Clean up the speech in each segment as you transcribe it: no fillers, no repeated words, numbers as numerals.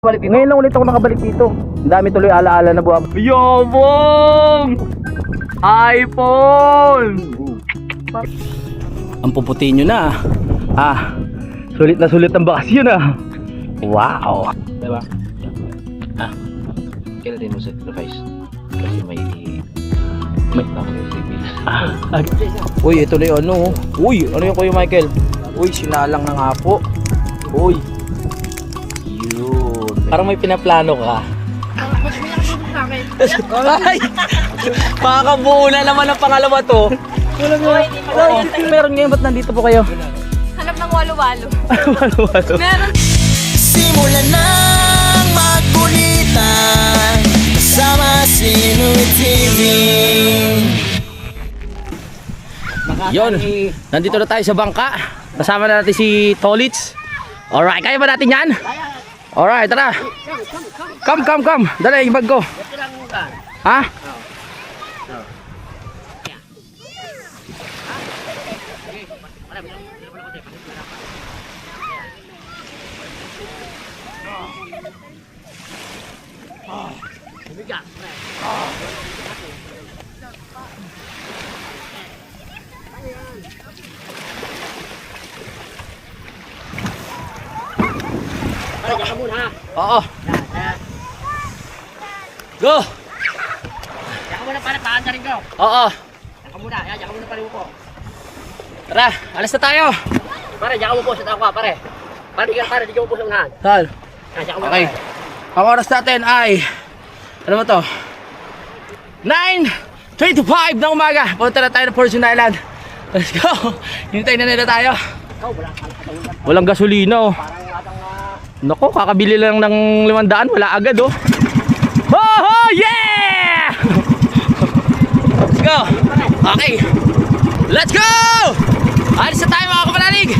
Ngayon lang ulit ako nakabalik dito. Ang dami tuloy alaala na buwan. Yobong! iPhone! Ang puputi nyo na. Sulit na sulit ang bakasyon Wow. Diba? Kailan mo sacrifice? Kasi may tamang civil. Uy, ito na yung ano. Uy, ano yung Kuya Michael? Uy, sinalang na nga po. Uy. Yun. Parang may pinaplano ka. Ay! Makakabuo na naman ang pangalawa to. Meron ngayon, ba't nandito po kayo? Hanap ng walo-walo. Walo-walo. Meron. Simulan ng magkulitan kasama si Nuit TV. Yun, nandito na tayo sa bangka. Kasama na natin si Tolits. Alright, kaya ba natin yan? Alright, tara. Come. Dala yung bag ko. Ha? Oo. Go! Yaka muna pare, paanda rin ko. Oo. Yaka muna, yaka muna pare mo po. Tara, alis na tayo. Pare, yaka mo po sa takwa pare. Pare, di ka mo po sa unahan. Saan? Yaka muna Okay. pare. Ang oras natin ay ano ba to? 9:25 ng umaga. Punta na tayo ng Fortune Island. Let's go. Hintayin na nila tayo. Walang gasolina Nako, kakabili lang ng 500, wala agad Oh, yeah! Let's go. Okay. Let's go! Alis na tayo mga kapanalig.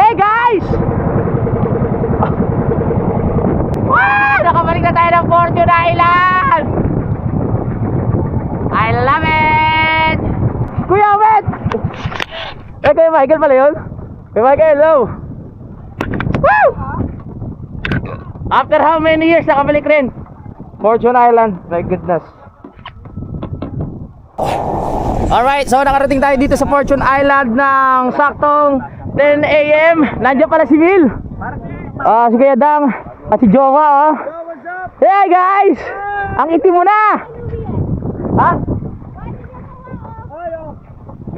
Hey guys! Nakabalik na tayo ng Fortune Island! I love it! Kuya Wet! Kuya Michael pala yun? Kuya Michael, hello! Woo! After how many years nakabalik rin? Fortune Island, my goodness. Alright, so nakarating tayo dito sa Fortune Island ng saktong 10 AM. Nandiyan pala si Will. Si Kuya Dang at si Jowa Hey guys! Ang itim mo na! Ha?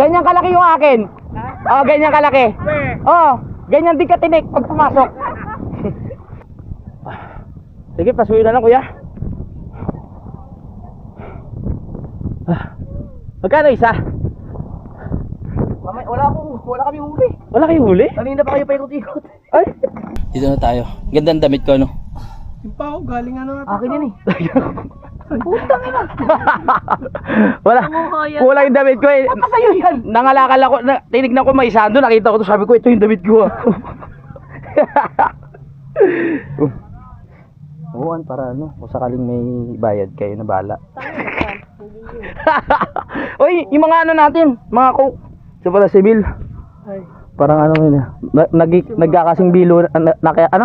Ganyan kalaki yung akin. Oh, ganyan kalaki. Oh, ganyan din katinik pag pumasok. Sige, pasuyo na lang kuya. Magkano isa? Wala kami huli. Wala kayong huli? Kanina pa kayo paikot-ikot. Ay! Dito na tayo. Gandang damit ko, no? Yung pa ako, galing ano. Akin yan eh. Wala. Kulang yung damit ko eh. Sa'yo yan. Nangalakal ako, tinignan ko may sando, nakita ko to, sabi ko ito yung damit ko. Uwan para ano, kung sakaling may bayad kayo na bala. Uy, yung mga ano natin, mga coke. Sa pala civil. Ay. Parang ano yun, nagkakasing bilog, ano,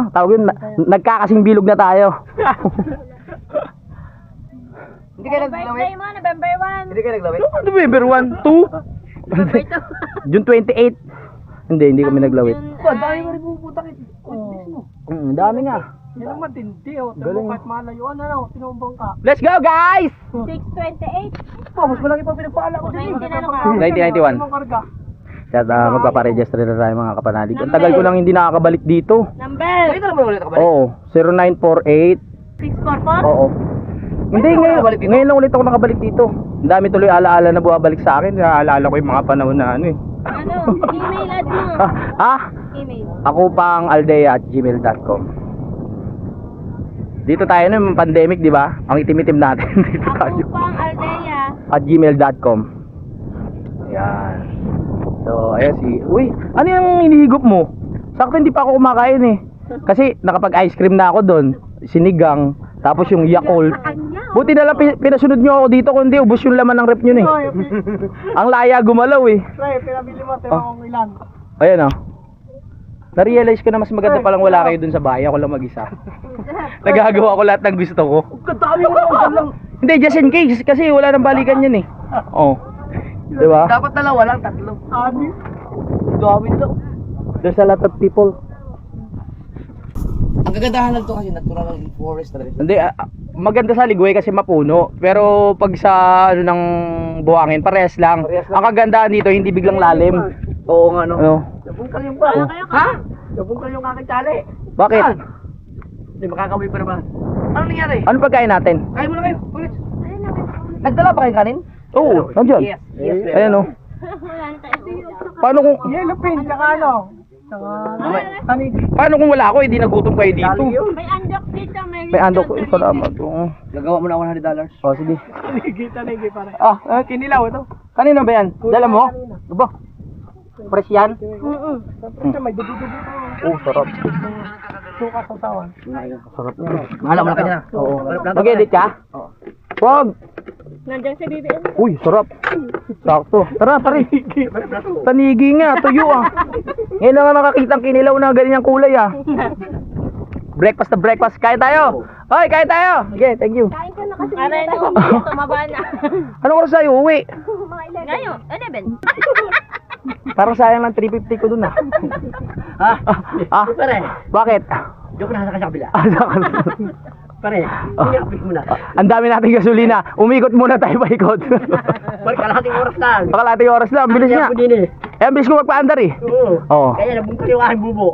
tawag yun, nagkakasing bilog na tayo. Hindi kayo naglawit? Birthday mo, November 1. Hindi kayo naglawit? November 1, 2, November 2. June 28. Hindi kami naglawit. Ba, dahil mo rin pupunta kit. Dami nga. Yan ang matindi oh. Galing. Galing. Kahit malayuan ano, tinumbang ka. Let's go guys! 628. Mas malaki pa pinagpaala ko din. 19 na lang. 1991. Ang karga. Kaya magpaparegister na tayo mga kapanalig. Ang tagal ko nang hindi nakakabalik dito. Number Ito naman ulit ako ba? Oo, 0948. 644. Oo. Hindi, ngayon lang ulit ako nakabalik dito. Ang dami tuloy alaala na buwabalik sa akin. Naaalala ko yung mga panahon na ano eh. Ano? Email ad mo. Email. Ako pang aldea@gmail.com. Dito tayo na yung pandemic, di ba? Ang itim-itim natin. Dito tayo. Ako pang Aldea. @gmail.com. Ayan. So, ayan uy, ano yung inihigop mo? Sakto hindi pa ako kumakain eh. Kasi nakapag-ice cream na ako doon. Sinigang. Tapos yung Yakult. Buti na lang pinasunod nyo ako dito. Kundi ubos yung laman ng rep nyo eh. Ang laya gumalaw eh. Pre, pinabili mo, tira kong ilan. Ayan oh. Na-realize ko na mas maganda palang wala kayo dun sa bahay. Ako lang mag-isa. Nagagawa ko lahat ng gusto ko. Kadami mo lang. Hindi, just in case. Kasi wala nang balikan yan eh. Oh. Diba? Dapat dalawa lang, tatlo. Ani. Dami nito. There's a lot of people. Ang kagandahan lang to kasi natural forest talaga. Hindi, maganda sa Ligway kasi mapuno. Pero pag sa ano ng buhangin, parehas lang. Ang kagandahan dito, hindi biglang lalim. Oo nga no. Ano? Labong ka yung ba? Ha? Labong ka yung aking tali. Bakit? Saan? Hindi makakawin pa naman. Ano nangyari? Ano pagkain natin? Kain mo na kayo. Ulit. Nagdala pa kayong kanin? Oo, nandiyan. Yes. Yes. Ayan oh. Wala na tayo. Paano kung Yellow pin, tsaka ano. Tsaka tanig. paano kung wala ako, hindi nagutom kayo dito? May andok dito. May andok ko, salamat. Oo. Gagawa mo na $100. Oh, sige. Tanig, pare. Kinilaw ito. Kanino ba yan? Dala mo? Diba? Fresh yan? Siyempre, may dubi-dubi pa. Oh, sarap. Suka sa tawan. Sarap na. Mahala mo na kanya. Oo. Mag-edit ka? Oo. Wag! Nandiyan sa BBM. Uy, sarap. Sakto. Tara, pare. Tanigi nga, tuyo ah. Ngayon lang nga nakakita ang kinilaw na ganyan kulay ah. Breakfast na breakfast. Kain tayo. Hoy, kain tayo. Okay, thank you. Kain ka na kasi. Aray na. Tumaba na. Anong oras tayo uwi? Ngayon, 11. Parang sayang lang 350 ko dun ah. Pare. Bakit? Joke na sa kabila. Pare, Ah. i-update mo na. Ang dami nating gasolina. Umikot muna tayo paikot. Pare, kalahating oras lang. Kalahating oras lang. Bilis nga. Ako din eh. Eh, bilis ko magpaandar eh. Oo. Oo. Kaya nabungkal yung aking bubo.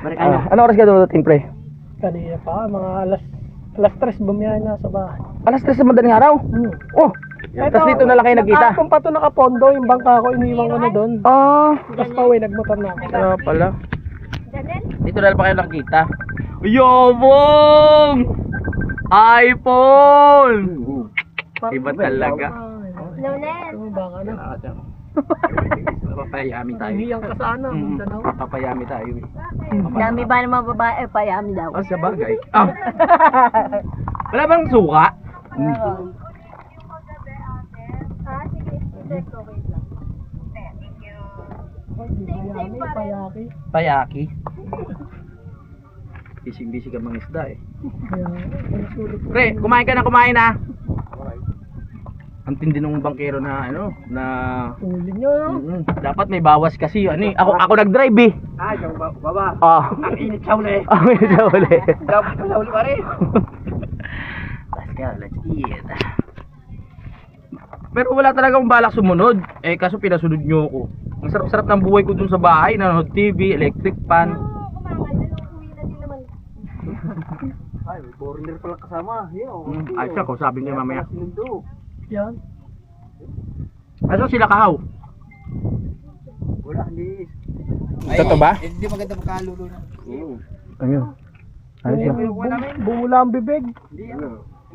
Pare, kaya. Ano oras ka dumating, pre? Kanina pa, mga alas 3 bumiyahin na sa bahay. Alas 3 sa madaling araw? Oh! Tapos dito na lang kayo nagkita? Kung pa ito nakapondo, yung bangka ko, iniwan ko na doon. Ah, Tapos pa uwi, nagmotor na ako. kaya pala. Ganun. Dito na lang pa kayo nakita. Yobong! iPhone! Iba talaga. Lunes. Ano baka na? Papayami tayo. Hihiyang ka sa ano, Mindanao. Papayami tayo eh. Dami ba ng mga babae? Payami daw. Ah, sa bagay. Ah. Wala bang suka? Bayani, payaki. Payaki. Bising-bising ka mga isda eh. Kaya, ano sulit ko. Pre, kumain ka na, kumain na. Ang tindi ng bangkero na ano, na Uli nyo, no? dapat may bawas kasi ano eh. Ako nag-drive eh. Ay, yung baba. Ah. Ang init sa uli. Ako yun sa uli. Dapat ka sa uli, pare. Let's go, let's eat. Pero wala talaga akong balak sumunod. Eh kaso pinasunod nyo ako. Ang sarap-sarap ng buhay ko dun sa bahay. Nanonood TV, electric fan. Ay, may foreigner pala kasama. Ay siya, kung sabi niya mamaya. Yan. Asa sila Kahaw? Wala, hindi. Totoo ba? Hindi maganda makalulo na. Ayun. Ayun siya. Bumula ang bibig.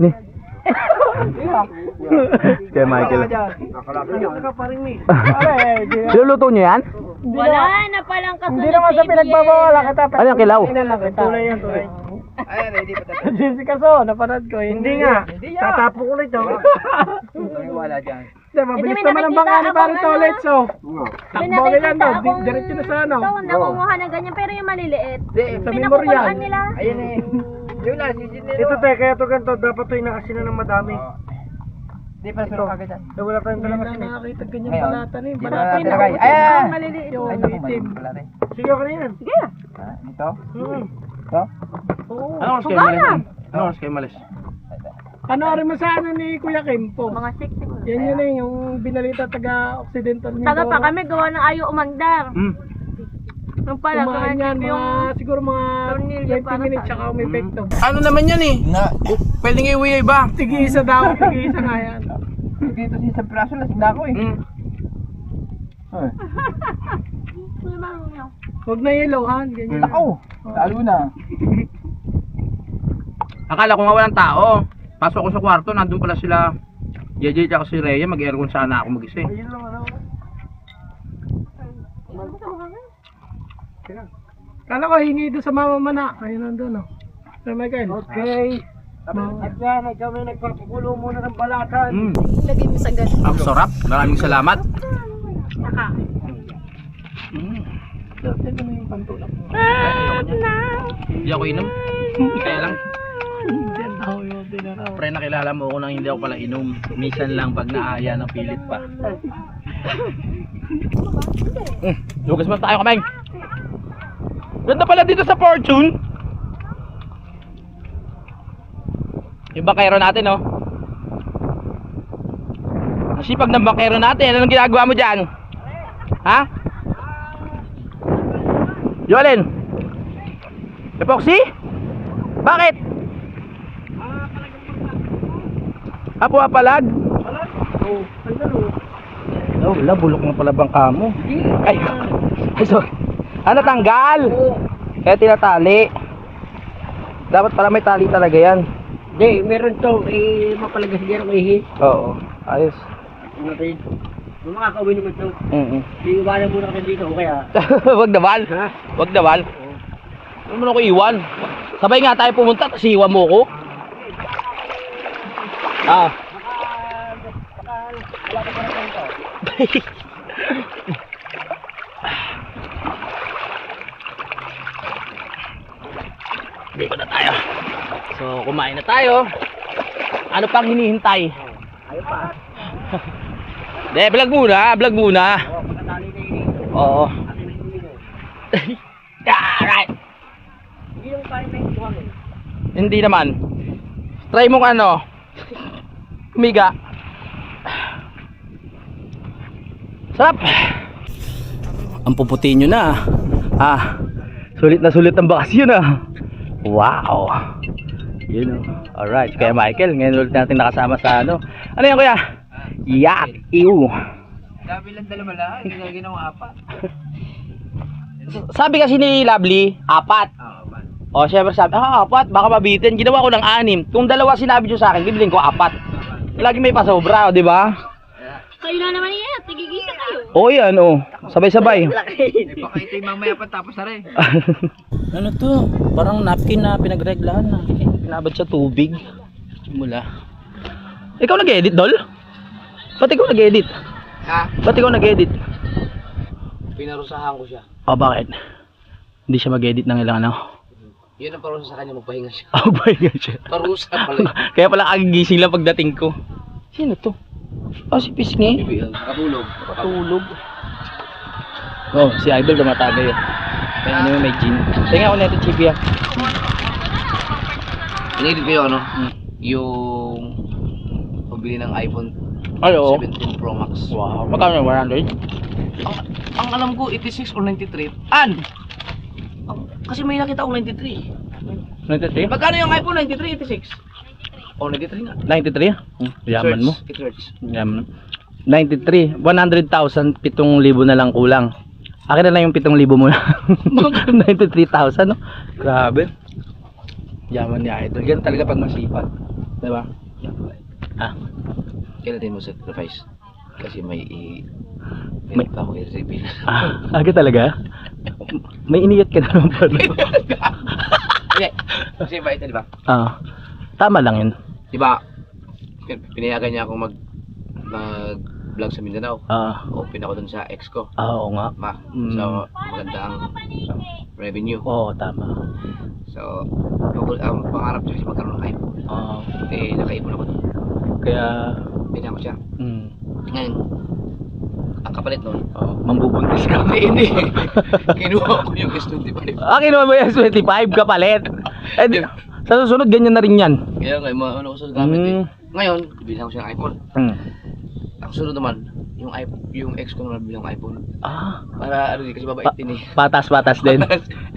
Ni. Kay Michael. Luluto niyo yan? Wala na palang kasunod. Hindi naman sa pinagbabawala kita. Ano yung kilaw? Tulay yan, tulay. Ayan, hindi pa tayo. Jessica So, napanood ko. Hindi nga. Tatapo ko ulit. Wala dyan. Hindi, mabilis naman ang bangani para ito ulit. So, takbo nila daw. Diretso na sa ano. Ito, nakunguha ng ganyan, pero yung maliliit. Sa memorial. Pinakukulaan nila. Ayun eh. Yun lang, Ito te, kaya ito ganito. Dapat ito inakasina ng madami. Hindi pa suro kagad yan. Wala tayong dalawa kasi nakakita ganyan Ngayon, balata na yung di ba balata na tinagay? yung Ayan! Maliliit. yung Ay, naku, itim. mali pala rin. Sige, ako na yan. Sige. Ito? Hmm. Ito? Oo. Ano oras kayo malis? Ano oras kayo malis? Panoorin mo sa ano ni Kuya Kimpo. Mga 6 siguro. Yan yun eh, yung binalita taga-Occidental Taga pa kami, gawa ng ayaw umandar. Nung pala, Kumain yan, yung mga, siguro mga tornilyo 20 para minutes sa- tsaka umepekto. Ano naman yan eh? Pwedeng iuwi ba? Tig-isa daw, tig-isa nga yan. Dito si sa praso, lasing na ako eh. Huwag na yelohan, ganyan. Ako! Lalo na. Akala ko nga walang tao. Pasok ko sa kwarto, nandun pala sila JJ at si Rhea. Mag-aircon sana ako mag-isa eh. Ayun lang ano. Kala ko hingi doon sa mama mana. Ayun nandun oh. Sir Michael. Okay. At yan, ay kami nagpapakulo muna ng balatan. Lagay mo sa gas. Ang sarap. Maraming salamat. Saka. Hindi ako inom. Kaya lang. Diyan daw yung dinaraw. Pre, nakilala mo ako nang hindi ako pala inom. Minsan lang pag naaya ng pilit pa. Lugas mo tayo kamay. Ganda pala dito sa Fortune. Yung bakero natin, oh. Ang sipag ng bakero natin. Anong ginagawa mo dyan? Ha? Jolen? Epoxy? Bakit? Pumapalag? Oh, wala, bulok na pala bangka mo. Ay, sorry. Tanggal? Kaya tinatali. Dapat pala may tali talaga yan. Hindi, meron to. Mapalagas din ang ihi. Oo, ayos. Natin. Yung mga kauwi naman to. Iiwanan muna kayo dito, okay ah. Wag na bal. Wag na bal. Ano mo na ako iwan? Sabay nga tayo pumunta, tapos iwan mo ko. Dito na tayo. So, kumain na tayo. Ano pang hinihintay? Ayaw pa. De, vlog muna, vlog muna. Oo. Alright. Hindi yung kain na yung buhangin. Hindi naman. Try mo ano. Kumiga. Sarap. Ang puputi nyo na. Sulit na sulit ang bakasyon ah. Wow. Yun oh. Alright. Kaya Michael, ngayon ulit natin nakasama sa ano. Ano yan kuya? Yak. Ew. Dami lang dalawa lang, hindi na ginawa apat. Sabi kasi ni Lovely, 4. O, syempre sabi, 4, baka mabitin. Ginawa ko ng 6. Kung dalawa sinabi nyo sa akin, bibilin ko 4. Lagi may pasobra, di ba? Kayo na naman yan, tigigisa kayo. O, yan, o. Sabay-sabay. Baka ito yung mamaya pa tapos na rin. Ano to? Parang napkin na pinagreglahan na. Pinabad sa tubig. Mula. Ikaw nag-edit, Dol? Ba't ikaw nag-edit? Ha? Ba't ikaw nag-edit? Pinarusahan ko siya. O, bakit? Hindi siya mag-edit ng ilang ano? Yun ang parusa sa kanya, magpahinga siya. Oh my God siya. Parusa pala. Kaya pala kagigising lang pagdating ko. Sino to? Si Pisngi. Katulog. Patulog. Oh, si Idol dumatagay. Kaya ano may gin. Tingnan ako neto chibi ah. Inedit ko yung ano? Yung Mabili ng iPhone Ay, oo. 17 Pro Max. Wow. Magkano yung 100? Ang alam ko, 86 or 93. Kasi may nakita ko 93. 93? Magkano yung iPhone 93, 86? Oh, 93 nga. 93? Yaman mo. It hurts. Yaman. 93. 100,000, 7,000 na lang kulang. Akin na lang yung 7,000 mo na. 93,000, no? Grabe. Yaman niya ito. Yan talaga pag masipag. Diba? Ah. Kailan mo sacrifice? Kasi may May- pa ako i-reveal. Aga talaga? May iniyat ka na naman pala. Hindi. Kasi ba ito, di ba? Tama lang yun. Di ba? Pinayagan niya akong mag-vlog sa Mindanao. Open ako dun sa ex ko. Oo nga. So, maganda ang revenue. Oo, tama. So, ang pangarap niya kasi magkaroon ng iPhone. Nakaipon ako dun. Kaya, Binigyan ko siya. Ngayon, ang kapalit nun. mambubuntis ka. Hindi. Kinuha ko yung S25. Kinuha mo yung S25 kapalit. Sa susunod, ganyan na rin yan. Kaya nga, ano ko sa gamit eh. Ngayon, bilang ko siya ng iPhone. Ang sunod naman, yung ex ko naman bilang iPhone. Para ano kasi babait din eh. Patas-patas din.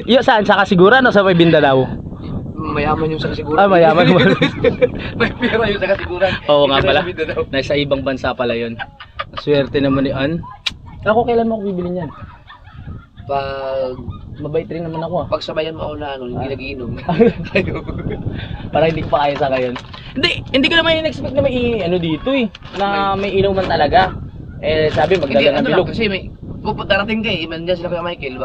Yung saan? Sa Kasiguran o sa may Bindanao? Mayaman yung sa kasiguran. Mayaman naman. May pera yung sa kasiguran. Oo nga pala. Hindi na sa Mindanao. Nasa ibang bansa pala yun. Swerte naman ni Ann. Ako kailan mo ako bibili niyan? Pag Mabait rin naman ako. pagsabayan mo ako na ano, hindi nagiinom. Para hindi ko pa kaya sa ngayon. Hindi ko naman in-expect na may ano dito eh. Na may inuman talaga. Sabi Hindi, magdala ng ano lang, bilog. kasi may darating ka eh, nandiyan sila kay Michael.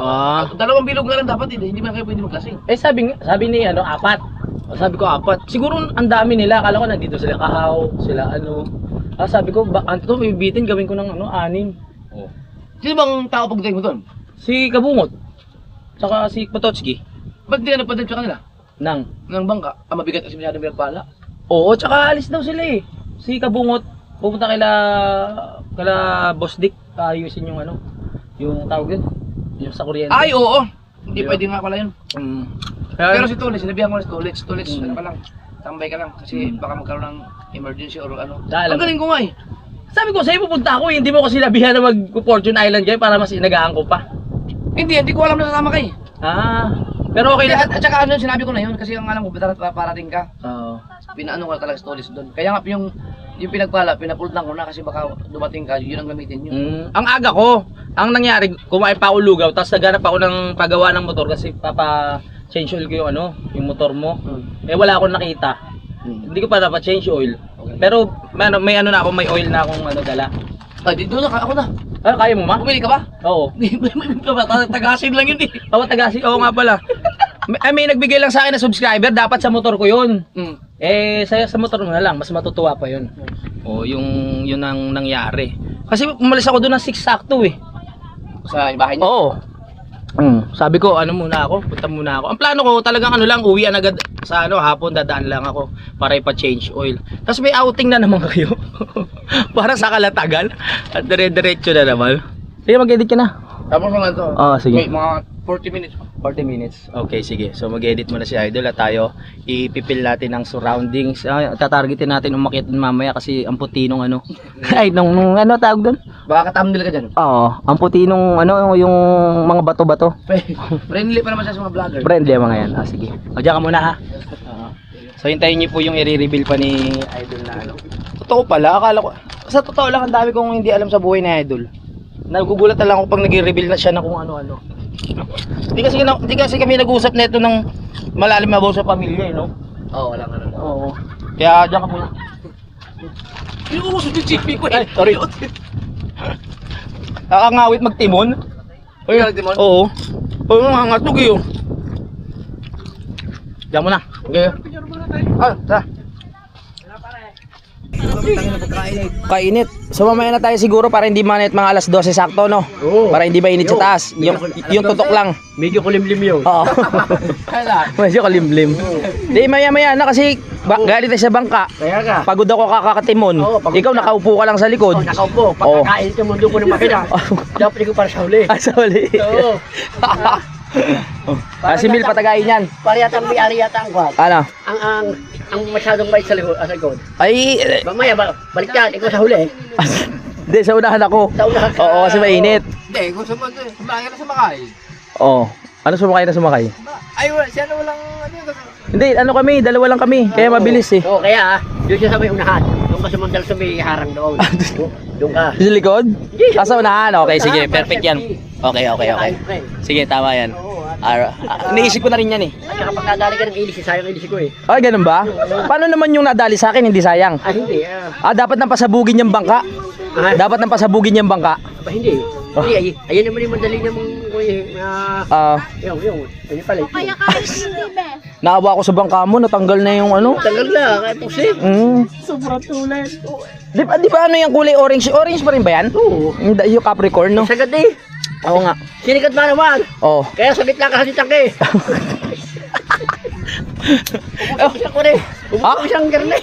Dalawang bilog nga lang dapat hindi man kayo pwede maglasing. Sabi ni ano, 4. Sabi ko 4. Siguro ang dami nila. Akala ko nandito sila Kahaw, sila ano. Sabi ko, ito bibitin gawin ko ng ano, 6. Sino bang tao pagdating mo doon? Si Kabungot. Saka si Potocki. Ba't di ka nagpadala sa kanila? Nang bangka? Mabigat kasi masyadong bigat pala. Oo, tsaka alis daw sila eh. Si Kabungot, pupunta kila Boss Dick, ayusin yung ano, yung tawag yun, yung sa kuryente. Ay, oo! Hindi Diba? pwede nga pala yun. Pero si Tulis, sinabihan ko na si Tulis, ano ka lang, tambay ka lang kasi baka magkaroon ng emergency or ano. Alam Ang galing ko nga eh. Sabi ko, sa'yo pupunta ako eh, hindi mo ko sinabihan na mag-Fortune Island kayo para mas inagaan ko pa. Hindi ko alam na sasama kayo. Pero okay na. At saka ano, sinabi ko na yun kasi ang alam ko, parating ka. Oo. Pinaano ko na talaga si Tulis doon. Kaya nga yung pinagpala, pinapultan ko na kasi baka dumating ka, yun ang gamitin nyo. Ang aga ko, ang nangyari, kumain pa ako lugaw, tapos naghanap ako ng pagawa ng motor kasi change oil ko yung ano, yung motor mo. Wala akong nakita. Hindi ko pa dapat change oil. Pero may ano na ako, may oil na akong ano dala. Ay, dito na, ako na. Kaya mo ma? Bumili ka ba? Oo. Tagasin lang yun eh. Tagasi. Oo nga pala. May nagbigay lang sa akin na subscriber, dapat sa motor ko yun. Sa motor mo na lang, mas matutuwa pa yun. Yun ang nangyari. Kasi umalis ako doon ng 6 sakto eh. Sa bahay niya? Oo. Sabi ko, punta muna ako. Ang plano ko talagang uwian agad sa hapon, dadaan lang ako para ipa-change oil. Tapos may outing na naman kayo. Para sa Kalatagan. At dire-diretso na naman. Sige, mag-edit ka na. Tapos mga ito. Sige. May mga 40 minutes pa. 40 minutes. Okay, sige. So mag-edit muna si Idol at tayo ipipil natin ang surroundings. Tatargetin natin umakyat mamaya kasi ang puti nung ano. Ay, nung ano tawag doon? Baka ka-thumbnail ka dyan. Oo, ang puti nung ano, yung mga bato-bato. Friendly pa naman siya sa mga vlogger. Friendly ang mga yan. Sige. Diyan ka muna ha. So hintayin niyo po yung i-reveal pa ni Idol na ano. Totoo pala, akala ko. Sa totoo lang, ang dami kong hindi alam sa buhay ni Idol. Nagugulat na lang ako pag nag-reveal na siya na kung ano-ano. Hindi kasi kami nag-usap na ito ng malalim na sa pamilya, no? Oo, wala nga nun. Oo. Kaya diyan ka muna. Inuusap yung GP ko eh. Ay, sorry. Nakangawit magtimon. Ay, nagtimon? Oo. Oo, nangangatog eh. Diyan mo na. Okay. Tara. Kainit. So mamaya na tayo siguro para hindi manit mga alas 12 sakto, no? Para hindi mainit sa taas. Yung tutok lang. Medyo kulimlim yun. Oo. Medyo kalimlim. Di maya-maya na kasi galit tayo sa bangka. Kaya ka. Pagod ako kakatimon. pagod Ikaw nakaupo ka lang sa likod. Nakaupo. Pagkakain sa mundo ko ng makina. Dapat ko para sa huli. Sa uli. Oo. Si Mil patagain yan. Pariyatang may-ari yata ang kwan. Ano? Ang ang masyadong bait sa likod. Ay, Mamaya, balik yan. Ikaw sa huli. hindi, sa unahan ako. Sa unahan ka. Oo, kasi mainit. Hindi, kung sumakay na sumakay. Oo. Ano sumakay na sumakay? Ay, siya na walang ano. Hindi, ano kami, dalawa lang kami. Kaya mabilis eh. Oo, kaya doon siya sa may unahan. Doon ka sumandal sa may harang doon. Doon ka. Sa likod? Sa unahan? Okay, sige, perfect yan. Okay. Sige, tama yan. Iniisip ko na rin yan eh. At saka pag nadali ka ng ilis, sayang ilis ko eh. Ay, ganun ba? Paano naman yung nadali sa akin, hindi sayang? Hindi. Dapat nang pasabugin yung bangka. Dapat nang pasabugin yung bangka. Hindi. Hindi, ayun naman yung madali namang yung pala. Kaya hindi, be. Naawa ako sa bangka mo, natanggal na yung ano. Tagal na, kaya pusi. Sobrang tulan. Di ba ano yung kulay orange? Orange pa rin ba yan? Oo. Yung Capricorn, no? Sagad eh. Oo nga. Sinikat ba naman? Oo. Kaya sabit lang kasi tangke. Ubus ko rin. Ubus ko siyang garnet.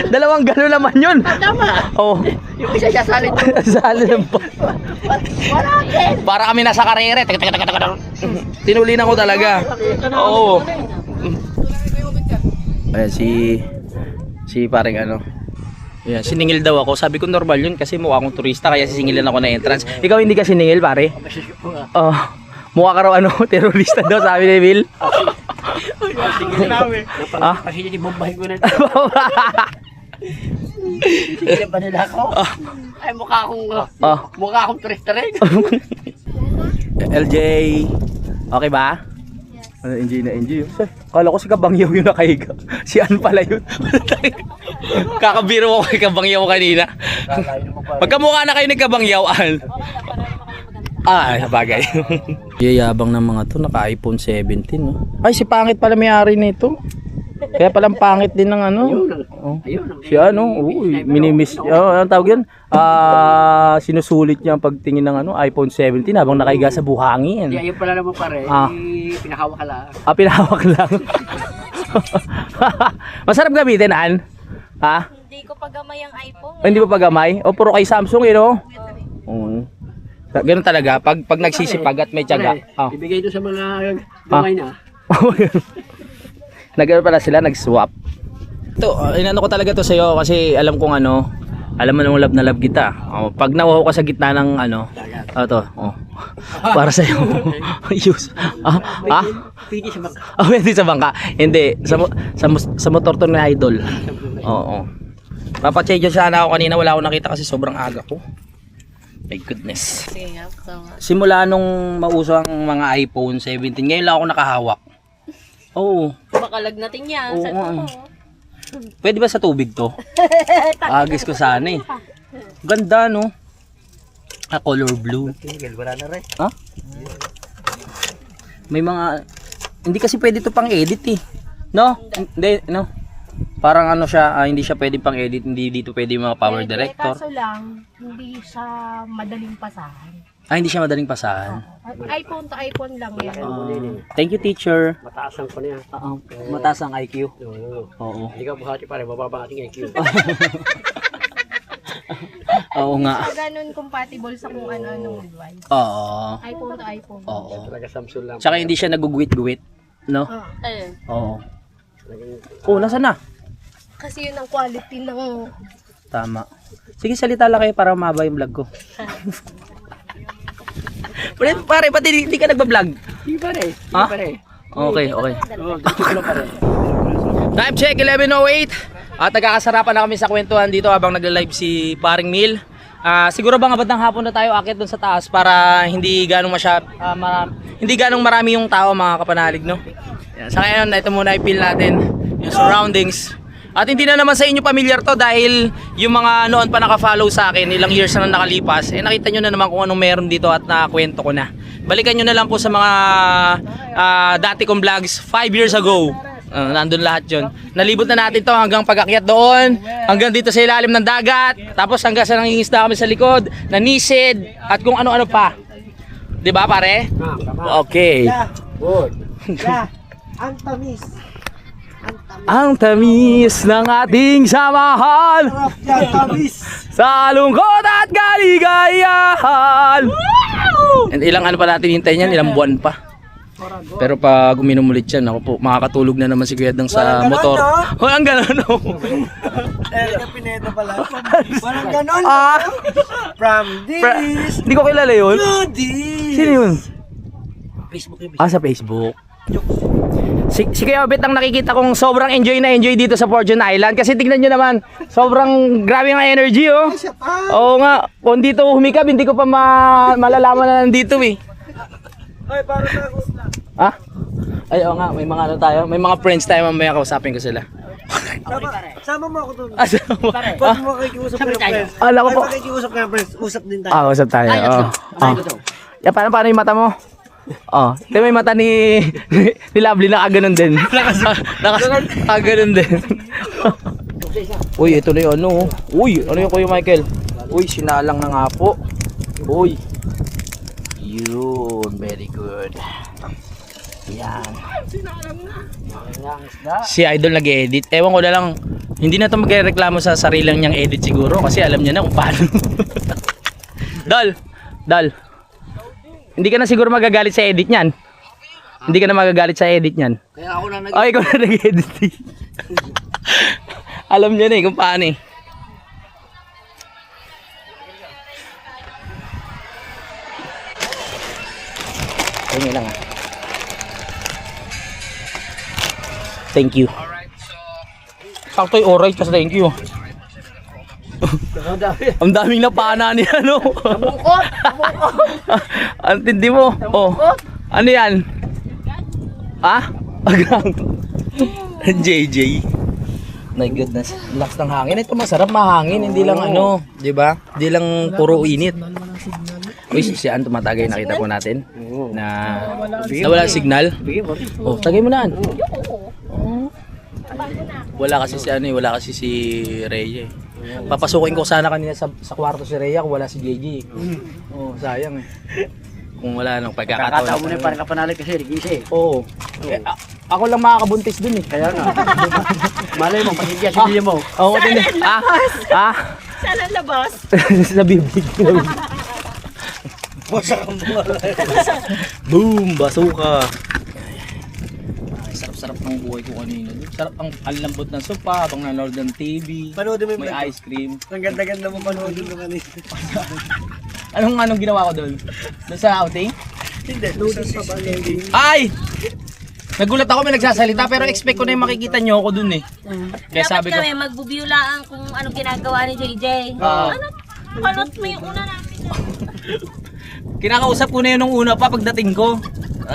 Dalawang gano'n naman yun. Tama. Oo. Yung isa siya salid ko. Sali lang po. Wala din. Para kami nasa karere. Tinulinan ko talaga. Oo. Ayan, si pareng ano. Ayan, siningil daw ako. Sabi ko normal yun kasi mukha akong turista kaya sisingilan ako na entrance. Ikaw hindi ka siningil, pare? Oh, mukha ka raw ano, terorista daw, sabi ni Bill. Kasi hindi bombahin ko na. Sige pa nila ako. Ay mukha akong turista rin. LJ, okay ba? Ano, enjoy na enjoy. Kala ko si Kabangyaw yung nakahiga. Si Ann pala yun. Kakabiro mo kay Kabangyaw kanina. Magkamukha na kayo ni Kabangyaw, Ann. Bagay. Yayabang ng mga to, naka iPhone 17. No? Ay, si Pangit pala may-ari nito. Kaya palang pangit din ng ano. Siya ano, minimis. Ano tawag yan? Sinusulit niya ang pagtingin ng ano, iPhone 17 habang nakahiga sa buhangin. Hindi, ayun pala naman pare. Pinahawak ka lang. Pinahawak lang. Masarap gamitin, Ann? Ha? Hindi ko pagamay ang iPhone. Hindi pa pagamay? O puro kay Samsung, eh, no? Ganun talaga, pag nagsisipag at may tiyaga. Ibigay doon sa mga gamay na. Nagano pala sila, nag-swap. Ito, inano ko talaga to sa'yo kasi alam kong ano, alam mo nung love na love kita. Pag nawaw ka sa gitna ng ano, para sa'yo. Use. Pwede sa bangka. Pwede sa bangka. Hindi, sa motor to na idol. Oo. Papachange sana ako kanina, wala akong nakita kasi sobrang aga ko. My goodness. Sige nga, tama. Simula nung mauso ang mga iPhone 17, ngayon lang ako nakahawak. Oo. Baka lagnatin niya. Oo nga. Pwede ba sa tubig to? Agis ko sana eh. Ganda no? Color blue. Wala na rin. Ha? May mga... Hindi kasi pwede to pang edit eh. No? Hindi, no? Parang ano siya, hindi siya pwede pang edit, hindi dito pwede yung mga power director. Kaso lang, hindi siya madaling pasahan. Hindi siya madaling pasahan. iPhone to iPhone lang yan. Thank you, teacher. Mataas ang ko niya. Mataas ang IQ. Oo. Hindi ka buhati pare, mababa ating IQ. Oo nga. So, ganun compatible sa kung ano-anong device. Oo. iPhone to iPhone. Oo. Talaga Samsung lang. Tsaka hindi siya nagugwit-gwit, no? Ayun. Oo. Nasaan na? Kasi yun ang quality ng... Tama. Sige, salita lang kayo para mahaba yung vlog ko. Pare, pati hindi ka nagbablog? Hindi pare. Ha? Okay. Time check, 11:08. At nagkakasarapan na kami sa kwentuhan dito habang nagla-live si Paring Mil. Siguro bang abad ng hapon na tayo akit doon sa taas para hindi ganong hindi ganong marami yung tao mga kapanalig, no? Yan. Sa ngayon, ito muna i-feel natin yung surroundings. At hindi na naman sa inyo familiar to dahil yung mga noon pa naka-follow sa akin, ilang years na nakalipas, nakita nyo na naman kung anong meron dito at nakakwento ko na. Balikan nyo na lang po sa mga dati kong vlogs 5 years ago. Nandun lahat yun. Nalibot na natin to hanggang pag-akyat doon, hanggang dito sa ilalim ng dagat, tapos hanggang sa nangingisda kami sa likod, nanisid, at kung ano-ano pa. Diba pare? Okay. Good. Ang tamis. Ang tamis ng ating samahan sa lungkot at kaligayahan. And ilang ano pa natin hintayin yan? Ilang buwan pa. Pero pag uminom ulit yan, ako po, makakatulog na naman si Kuya Dang sa motor. Walang ganon, no? Pineta pala. Walang ganon. From this Hindi ko kilala yun. to this. Sino yun? Facebook yun. Sa Facebook. Si Kuya Obet ang nakikita kong sobrang enjoy na enjoy dito sa Fortune Island. Kasi tignan nyo naman, sobrang grabe ang energy, oh. Oo nga, kung dito humikab, hindi ko pa malalaman na nandito, eh. Ay, para sa ako. Ah? Ay, oo nga, may mga ano tayo, may mga friends tayo, mamaya kausapin ko sila. Sama mo ako doon. Pare. Pag mo kakiusap ka ng friends. Alam ko po. Pag kakiusap ka ng friends, usap din tayo. Usap tayo. Yeah, paano yung mata mo? Ito may mata ni Lovely na kaganon din. Kaganon din. Uy, ito na yung ano. Uy, ano yung Kuya Michael? Uy, sinalang na nga po. Uy. Yun, very good. Yan. Si Idol nag-edit. Ewan ko na lang, hindi na ito magreklamo sa sarilang niyang edit siguro kasi alam niya na kung paano. Dal. Hindi ka na siguro magagalit sa edit niyan. Hindi ka na magagalit sa edit niyan. Kaya ako na Ay, ikaw na nag-edit. Alam niya na kung paano eh. Tingin lang ah. Thank you. Sakto yung alright kasi thank you. Ang daming napana niya, no? Ang tindi mo. Ano yan? Agang. JJ. My goodness. Lakas ng hangin. Ito masarap mahangin. Hindi lang ano. Diba? Hindi lang puro init. Uy, siyaan tumatagay. Nakita po natin. Na wala signal. Tagay mo na. Wala kasi si ano eh. Wala kasi si Rhea eh. Papasukin ko sana kanina sa kwarto si Rhea kung wala si JJ. Sayang eh. Kung wala nang pagkakataon. Kakataon mo na para ka panalik kasi rigisi. Oo. Ako lang makakabuntis dun eh. Kaya nga. Malay mo, pasigya si Bilya mo. Oo, din eh. Saan ang labas? Sa bibig. Boom! Basuka! Ay, sarap-sarap ng buhay ko kanina. Sarap ang lambot ng sopa, habang nanonood ng TV. Panoodin mo yung May vlog ko. ice cream. Ang ganda-ganda mo panoodin mo kanina. Anong ginawa ko doon? Doon sa outing? Hindi, noodles pa ba? Ay! Nagulat ako may nagsasalita pero expect ko na yung makikita nyo ako doon eh. Kaya Dapat sabi ko, kami magbubiulaan kung anong ginagawa ni JJ. Palot mo yung una namin. kinakausap ko na yun nung una pa pagdating ko.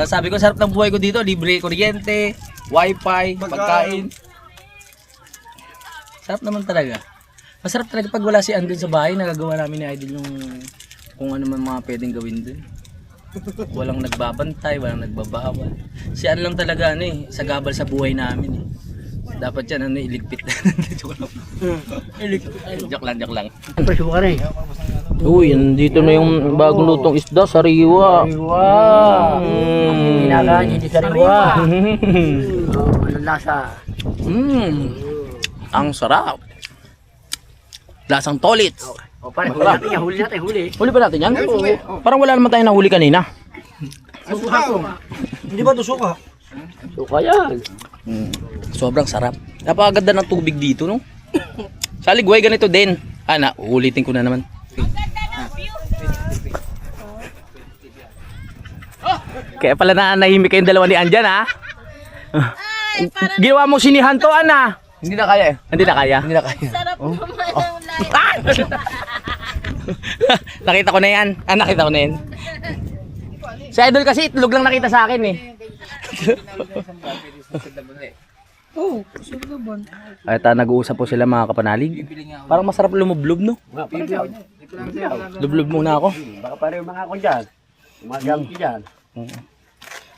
Sabi ko, sarap ng buhay ko dito. Libre kuryente, wifi, pagkain. Sarap naman talaga. Masarap talaga pag wala si Andon sa bahay. Nagagawa namin ni Idol yung kung ano man mga pwedeng gawin dun. Walang nagbabantay, walang nagbabawal. Si An lang talaga ano eh, sagabal sa buhay namin eh. Dapat yan ano, iligpit. Joke lang. Joke lang. Presyo ka rin. Uy, nandito na yung bagong lutong isda, sariwa. Ginagawa niya di sariwa. Anong lasa? Ang sarap. Lasang tolit. Pare, huli natin. Huli ba natin yan? Parang wala naman tayo nahuli kanina. Suka ko. Hindi ba ito suka? Suka yan. Sobrang sarap. Napakaganda ng tubig dito, no? Sa Ligway ganito din. Ulitin ko na naman. Kaya pala nahimik kayong dalawa ni Anjan, ha? Ginawa mo sinihan to, Ana. Hindi na kaya eh. Hindi na kaya. Sarap naman ang live. Nakita ko na yan. Nakita ko na yan. Si Idol kasi itlog lang nakita sa akin eh. Ay, nag-uusap po sila mga kapanalig. Parang masarap lumublob, no? Lublob muna ako. Baka pare yung mga ako dyan. Mga gamit dyan.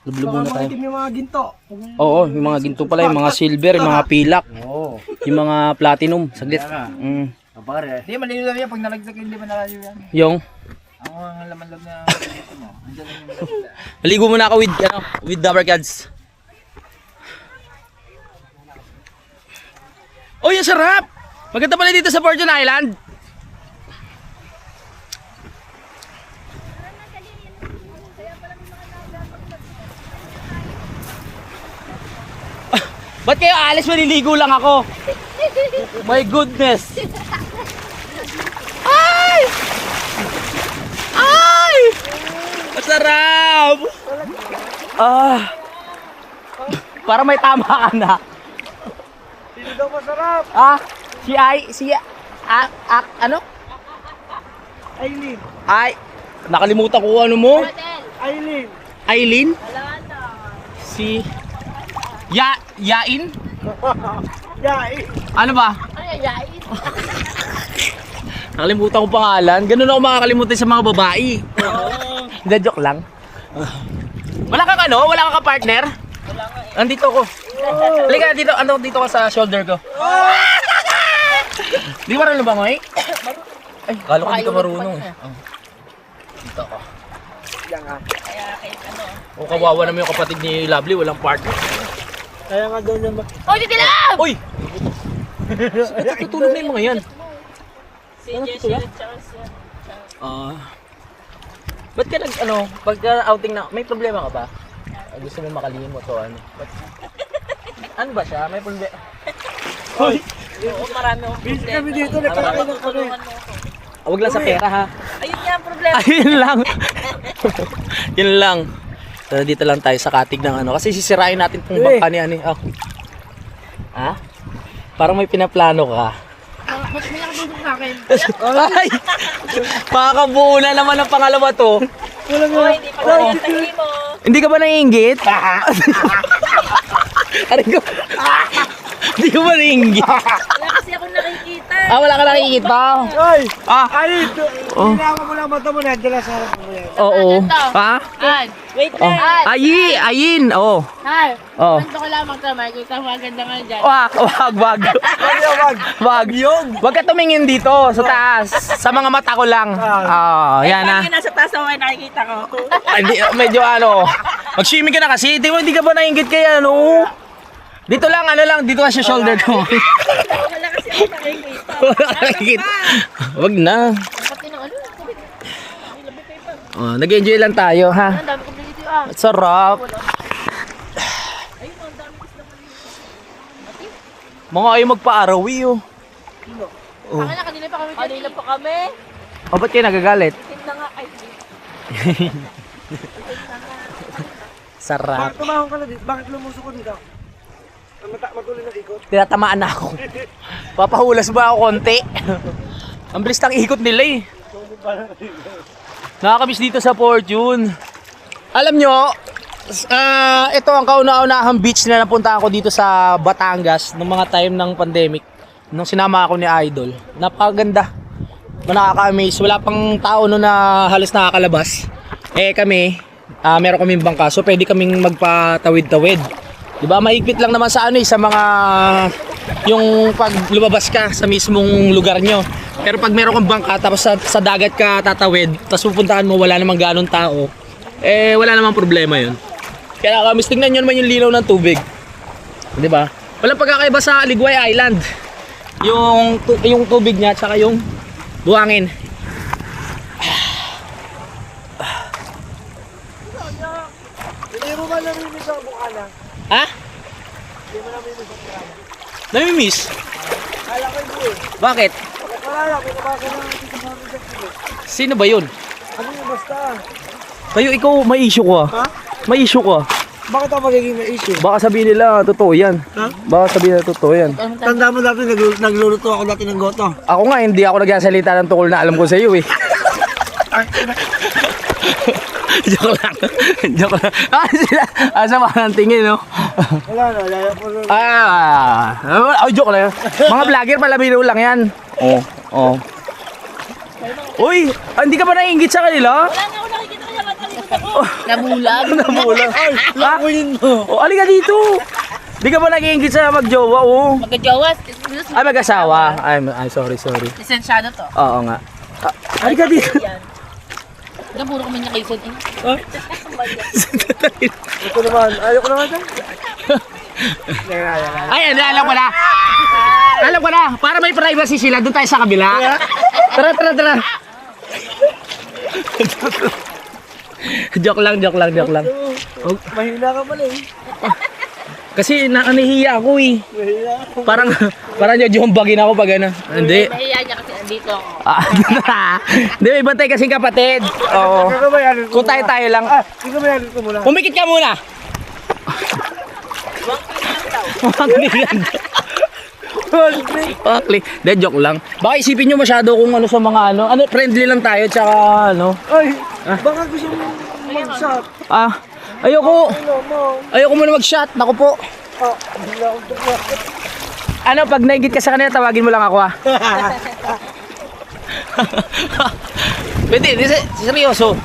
Lublob muna tayo. Yung mga ginto. Oo, yung mga ginto pala, yung mga silver, yung mga pilak, yung mga platinum. Saglit. Pare. Hindi, malino lang yan. Pag nalagsak hindi ba nalayo yan? Yung, Ang laman-lag na mo. Andiyan lang yung maligo muna ako with Dabber Cats. Oh, yung sarap! Maganda pala dito sa Fortune Island. Ba't kayo alis? Maliligo lang ako. My goodness. Ay! Ay! Masarap! Ah. Para may tama ka na. Sino daw masarap? Ah, ano? Aileen. Ay, nakalimutan ko ano mo. Aileen. Aileen? Wala na. Si Yain? Yai. Ano ba? Ay, yain. Nakalimutan ko pangalan. Ganun ako makakalimutan sa mga babae. Hindi, joke lang. Wala kang ano? Wala kang partner? Wala nga eh. Andito ako. Halika dito, dito ka sa shoulder ko. Di ba marunong lumangoy? Ay, kala ko di ka marunong. Dito ako. O kawawa naman yung kapatid ni Lovely, walang partner. Kaya nga daw niya Hoy, titilap! Uy! Tutulog na yung mga yan. Si Jessie at Charles. Ba't ka pagka outing na, may problema ka ba? Gusto mo makalimot o ano? Ano ba siya? May problema? Hoy! Oo, marami akong Busy problema. kami dito, nagkakailan kami. Huwag lang sa pera ha. Ayun nga ang problema. Ayun lang. Yun lang. So, dito lang tayo sa katig ng ano. Kasi sisirain natin itong bangka ni Ani. Oh. Ha? Parang may pinaplano ka. Ba't may nakabusok sa akin? Ay! Makakabuo na naman ang pangalawa to. Hoy, hindi pa kami natahi mo. Hindi ka ba naiinggit? Aray ko. Hindi ka ba naiinggit? Wala kasi ako nakikita. Wala ka nakikita. Hoy! Ah, Aileen! Oh. Hinawa mo lang mata mo na, dala sa harap mo yan. oo. Ha? Wait Oh. lang. Ayin. Oh. Hi. Oh. Gusto ko lang magtamay. Kita mo maganda nga dyan. Wag. Wag. Wag ka tumingin dito sa taas. Sa mga mata ko lang. Yan na. Pag nasa taas ako ay nakikita ko. Hindi, medyo ano. Mag-swimming ka na kasi. Hindi ka ba nainggit kaya ano? Dito lang, dito ka sa shoulder ko. Wala kasi ako nakikita. Wala ka nakikita. Wag na. Pati ng ano? Nag-enjoy lang tayo, ha? Ang dami kong dito Sarap. Mga ayaw magpa-arawi, oh. Oh. Kanina pa kami. Kanina pa kami. Ba't kayo nagagalit? Tinda nga kay. Sarap. Bakit tumahon ka na dito? Bakit lumusok ko dito? Matuloy na ikot? Tinatamaan na ako. Papahulas ba ako konti? Ang bilis ng ikot nila eh. Nakakamiss dito sa Fortune. Alam nyo, ito ang kauna-unahang beach na napuntahan ko dito sa Batangas nung mga time ng pandemic. Nung sinama ako ni Idol. Napakaganda. Nakaka-amaze. Wala pang tao no na halos nakakalabas. Kami, meron kaming bangka. So pwede kaming magpatawid-tawid. Diba, mahigpit lang naman sa sa mga yung pag lumabas ka sa mismong lugar nyo. Pero pag meron kang bangka tapos sa dagat ka tatawid, tapos pupuntahan mo wala namang ganong tao, wala namang problema yun. Kaya kami tingnan nyo naman yung linaw ng tubig. Diba? Walang pagkakaiba sa Ligway Island. Yung tubig niya at saka yung buhangin. Hindi mo ba narinig sa bukana? Ha? Hindi mo narinig sa bukana? Namimiss? Kala ko yung buhay. Bakit? Kala ko, nabasa na natin sa mga reject. Sino ba yun? Ano yung basta? Kayo, ikaw, may issue ko ah. Ha? May issue ko ah. Bakit ako magiging may issue? Baka sabihin nila, totoo yan. Ha? Baka sabihin nila, totoo yan. Tanda mo dati, nagluluto ako dati ng goto. Ako nga, hindi ako nagsasalita ng tukol na alam ko sa iyo eh. Joke lang. Joke lang. Sama ng tingin, no? Wala na, laya po rin. Joke lang. Mga vlogger pala, biro lang yan. Uy, hindi ka ba naiingit sa kanila? Wala nga ako nakikita kaya matalimot ako. Nabulag. Nabulang. Lakuin mo. Halika dito. Di ka ba nag-iingit sa magjowa, oh? Magkajowa. Ay, mag-asawa. Ay, sorry. Lisensyado to. Oo nga. Halika dito. Diyan puro kami niya kaysan eh. Ito naman, ayoko naman dyan. Ay, alam ko na. Alam ko na. Para may privacy sila, doon tayo sa kabila. Tara. Joke lang. Mahina ka pala eh. Kasi nahihiya ako eh. Parang jojombagin ako pag ano. Hindi. Nahiya niya kasi andito ako. Hindi, may bantay kasing kapatid. Oo. Kung tayo lang. Ikaw ba yan ito muna? Pumikit ka muna. Huwag nilang okay. De, joke lang. Baka isipin nyo masyado kung ano sa mga ano. Ano, friendly lang tayo, tsaka ano. Ay, baka gusto mo mag-shot. Ayoko muna mag-shot. Naku po. Hindi ako tuwa. Ano, pag naigit ka sa kanila, tawagin mo lang ako ah. Pwede, seryoso.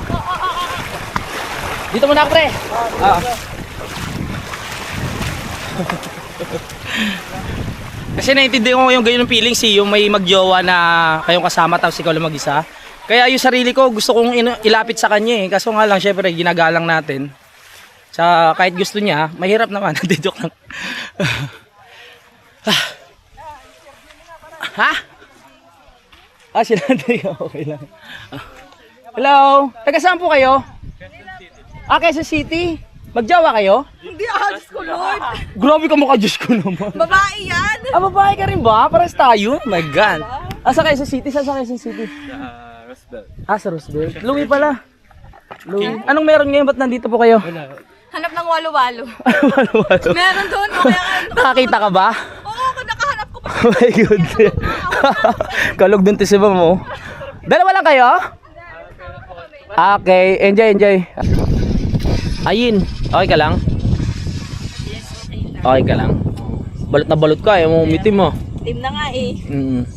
Dito muna ako, pre. Kasi naiintindihan ko yung ganyan feeling yung may magjowa na kayong kasama tapos ikaw lang mag-isa. Kaya yung sarili ko gusto kong ilapit sa kanya eh. Kaso nga lang syempre ginagalang natin. Sa kahit gusto niya, mahirap naman. Dito lang. Ha? Sila okay lang. Hello? Taga saan po kayo? Quezon City? Magjawa kayo? Hindi, Diyos ko, Lord. Grabe ka mukha, Diyos ko naman. Babae yan. Babae ka rin ba? Paras tayo? Oh my God. Sa Quezon City? Saan sa Quezon City? Roosevelt. Sa Roosevelt. Louie pala. Louie. Anong meron ngayon? Ba't nandito po kayo? Hanap ng walo-walo. Walo-walo. Meron doon. O kaya Nakakita ka ba? Oo, nakahanap ko pa. Oh my God. Kalog dun tisiba mo. Dalawa lang kayo? Okay. Enjoy. Ayin. Okay ka lang? Okay ka lang. Balot na balot ka. Yung umitim mo. Team na nga eh.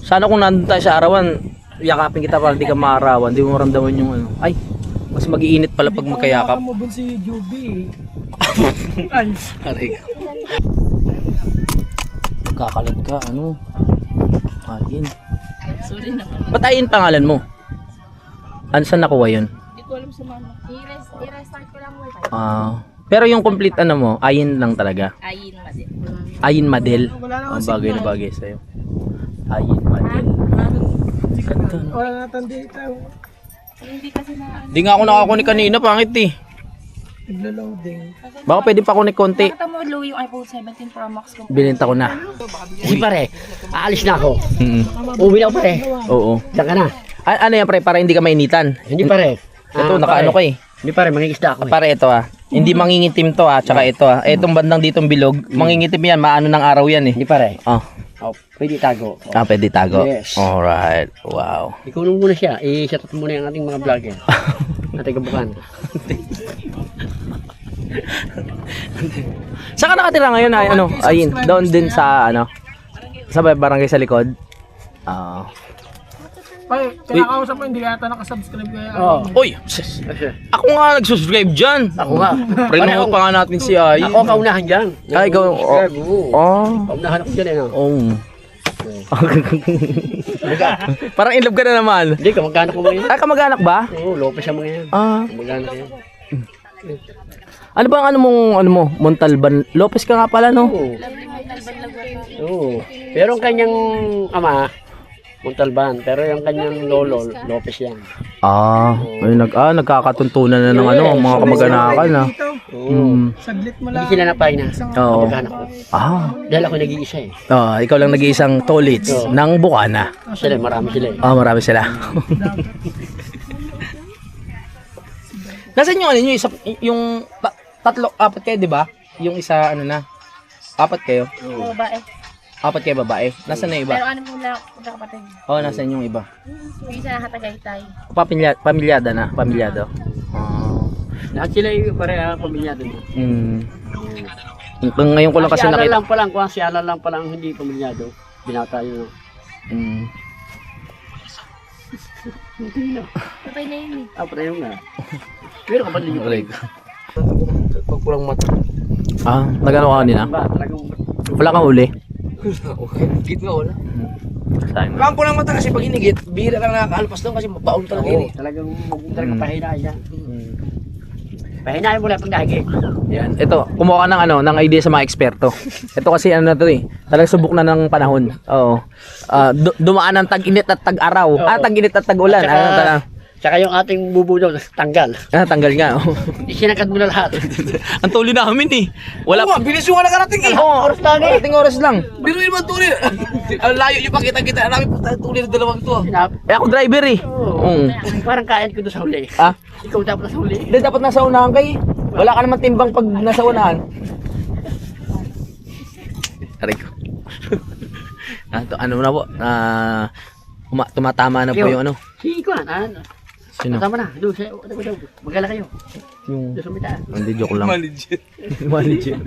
Sana kung nandun tayo sa arawan, yakapin kita para hindi ka maarawan. Hindi mo maramdaman yung ano. Ay, mas mag-iinit pala pag magkayakap. Hindi ko si Juby. Aray ka. Kakalat ka, ano? Ayin. Sorry naman. Ba't Ayin pangalan mo? Ano saan nakuha yun? Hindi ko alam sa mama. I-restart ko lang mo. Pero yung complete ano mo, Ayin lang talaga. Ayin madin. Ayin Madel. Wala Ang bagay na bagay sa'yo. Ayin Madel. Ganda, no? Wala natin dito. Hindi kasi na... Di nga ako nakakunik kanina, pangit eh. Naglo-loading. Baka pwede pa kunik konti. Nakita mo Louie yung iPhone 17 Pro Max ko. Bininta ko na. Kasi pare, aalis na ako. Uwi na ako pare. Oo. Diyan ka na. Ano yan pre, para hindi ka mainitan? Hindi pare. Ito, nakaano ko eh. Hindi pare, mangingisda ako eh. Para ito Hindi mangingitim to tsaka ito Itong bandang ditong bilog, mangingitim yan, maano ng araw yan eh. Hindi pare. Oh. Oh, pwede tago. Pwede tago. Yes. Alright. Wow. Ikunong muna siya. I-shut up muna yung ating mga vlogger. Ating kabukan. Saan ka nakatira ngayon ay ano? Ayun, doon din sa ano? Sa barangay sa likod. Ay, kinakausap mo, hindi kaya nakasubscribe kaya. Oo. Uy, sis. Ako nga nag-subscribe dyan. Ako nga. Pre-note pa nga natin si Ayin. Ako kaunahan dyan. Ay, ikaw. Kaunahan ako dyan eh. No? Parang in love ka na naman. Hindi, kamag-anak ko mga yan. Kamag-anak ba? Oo, Lopez ang mga yan. Kamag-anak yan. Ano bang ano mo? Montalban. Lopez ka nga pala, no? Oo. Pero ang kanyang ama, Montalban. Pero yung kanyang lolo, Lopez yan. Nagkakatuntunan na ng ano, mga kamag-anakan na. Saglit mo Hindi lang. sila napahin na. Oo. Kamag-anak ko. Dahil ako nag-iisa eh. Ikaw lang nag-iisang tolits ng Bukana. Sila, marami sila eh. Marami sila. Nasaan yung ano nyo? Yung apat kayo, di ba? Yung isa, ano na? Apat kayo? Babae. Apat kayo babae? Nasaan na yung iba? Pero ano muna kapatid? Nasaan yung iba? Yung isa nakatagaytay. Pamilyada na? Pamilyado? Lahat sila yung pareha pamilyado mo. Ngayon ko lang kasi nakita. Si Alan lang palang hindi pamilyado. Binata yun. Patay na yun eh. Patay yun nga. Pero kapatid yung palig. Pag kulang mata. Nagano ka kanina? Talagang Wala kang uli? Git nga wala. Sayang. Kampo lang mata kasi pag inigit, bihira lang nakakaalpas doon kasi mabaon talaga yun eh. talagang pahinahin yan. Pahinahin mo lang pag nahigit. Yan. Ito, kumuha ka ng ng idea sa mga eksperto. Ito kasi ano na to eh. Talagang subok na ng panahon. Oo. Dumaan ng tag-init at tag-araw. Tag-init at tag-ulan. At saka, Tsaka yung ating bubo daw, tanggal. Ah, tanggal nga. Oh. Isinakad mo na lahat. Ang tuloy namin eh. Wala pa. Bilis yung nakarating eh. Oo, oras lang eh. Ating oras lang. Biruin mo ang tuloy. Ang layo yung pakita-kita namin po tayo tuloy ng dalawang ito. Eh ako driver eh. Oo. Parang kain ko doon sa huli. Ah? Ikaw dapat sa huli. Hindi, dapat nasa unahan kay. Wala ka naman timbang pag nasa unahan. Aray ko. Ano na po? Tumatama na po yung ano. Si Ikuan, Sino? Tama na. Doon, magala kayo. Yung... Doon sa mitaan. Hindi, joke lang. Maligit. Maligit.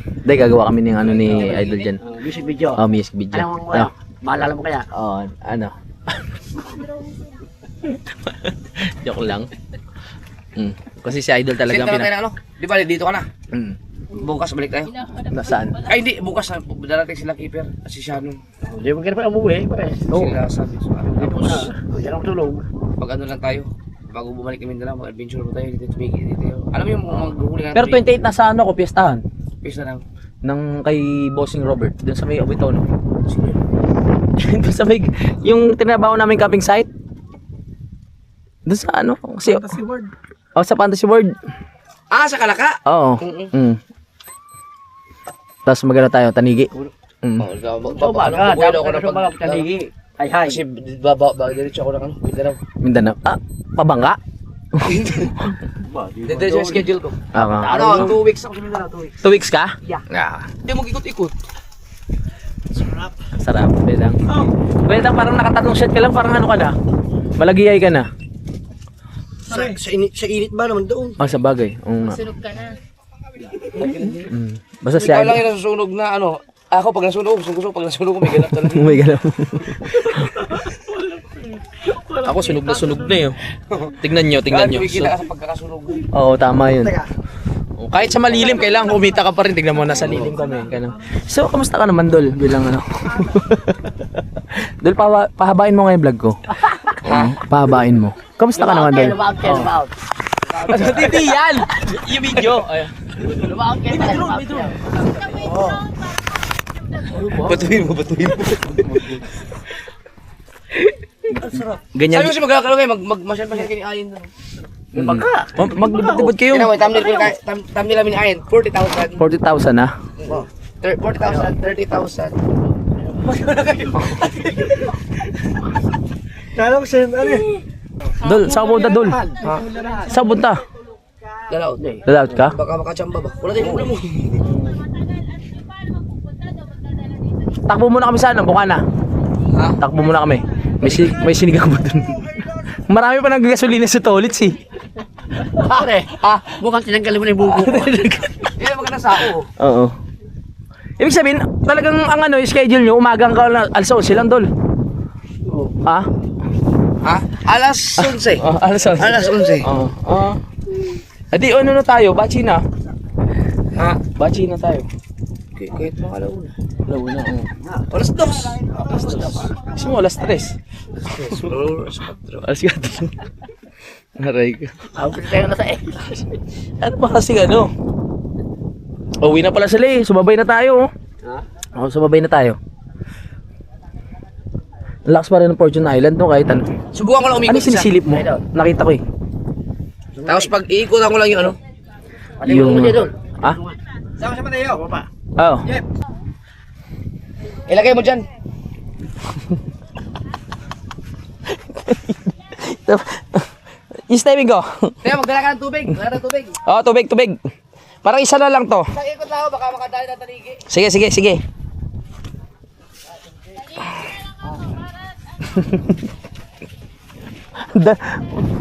Hindi, gagawa kami ng ano ni Idol dyan. Music video. Oh, music video. Alam mo, maalala mo kaya? Oo, ano. Joke lang. Kasi si Idol talaga Sino tayo na ano? Di ba dito ka na? Bukas balik tayo. Nasaan? Ay hindi, bukas darating sila keeper. Si Shannon. Hindi mo kaya pa umuwi. Sila sabi. Tapos Diyan ako tulong. pag ano lang tayo. Bago bumalik kami na lang, mag-adventure mo tayo dito. Alam mo yung maghuli ka Pero 28 na sa ano ko, piyestahan. Peace na lang. Ng kay Bossing Robert. Doon sa may Obitono. Doon sa may, yung tinabaho namin camping site. Doon sa ano? Kasi, Fantasy World. Oh, sa Fantasy World. Ah, sa Kalaka? Oo. Tapos magana tayo, Tanigi. Dapat ako ng mga tanigi. Hay. Kasi diretso ako ng ano, Mindanao. Mindanao. Ah, pabangga? Diretso yung schedule ko. Ah, 2 weeks ako sa Mindanao, 2 weeks. 2 weeks ka? Yeah. Ah, Hindi mo ikot-ikot. sarap. Bedang. Bedang, parang nakatatong shot ka lang, parang ano ka na? Malagiyay ka na. Sa init ba naman doon? Ah, sa bagay. Oo nga. Sunog ka na. Basta Ikaw siya. lang yung nasusunog na ano. Ako pag nasunog, pag nasunog ko may ganap talaga. Oh my God. Ako sunog na yun. Tingnan nyo. Kumikita ka sa pagkakasunog. Oo, tama yun. Oh, kahit sa malilim, kailangan kumita ka pa rin. Tignan mo, nasa lilim kami. Ganun. So, kamusta ka naman, Dol? Bilang ano? Dol, pahabain mo nga yung vlog ko. Pahabain mo. Kamusta ka naman, Dol? Lumabang. Hindi yan! Yung video. Batuhin mo. Ganyan. Sabi ko siya magkakaroon kayo, masyal-masyal kayo ni Ayin. Maglibot kayo. Kaya mo, thumbnail namin ni Ayin, 40,000. 40,000 na. 40,000, 30,000. Kala ko siya, ano eh. Dol, saan punta, Dol? Saan punta? Lalaot. Lalaot ka? Baka makachamba ba? Wala tayong ulam mo. Takbo muna kami sa ano, Bukana. Ha? Takbo muna kami. May sinigang ba dun? Marami pa nag-gasolina sa toilets eh. Pare, mukhang tinanggal mo na yung bubo ko. Yan ang maganda sa ako. Oo. Ibig sabihin, talagang ang ano, yung schedule nyo, umagang ka na, alas 11 lang, Dol. Ha? Ha? Alas 11. Alas 11. Alas 11. Oo. Adi, ano na tayo? Bachi na. Ha? Bachi na tayo. Okay, kahit mga alauna. Launa, oo. Alas 2. Kasi mo, alas 3. Alas 4. Aray ko. Tayo na sa Ano ba kasi ano? Uwi na pala sila eh. Sumabay na tayo. Oo, sumabay na tayo. Lakas pa rin ng Fortune Island no, kahit ano. Subukan ko lang umikot Ano sinisilip mo? Nakita ko eh. Tapos pag iikutan ko lang yung ano. Yung... Ha? Sama siya tayo. Oo. Ilagay mo dyan. Yung stepping ko. Kaya magdala ka ng tubig. Magdala ng tubig. Oo, tubig. Parang isa na lang to. Sa ikot lang ako, baka makadali ng taligi. Sige.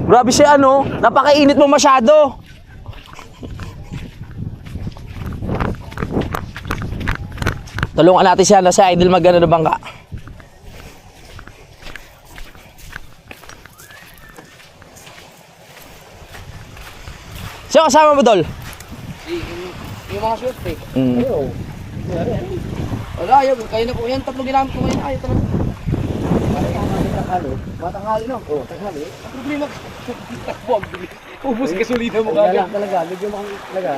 Grabe siya ano, napakainit mo masyado. Tulungan natin siya na si Idol magano ng bangka. Sino kasama mo, Dol? Yung mga shoes, eh. Wala, yun. Kayo na po yan. Tatlong ginamit ko ngayon. Ayaw talaga. Matanghali no? Oo, tanghali. Ang problema ko. Takbo ang bilis. Ubus gasolina mo kagad. Talaga, medyo talaga.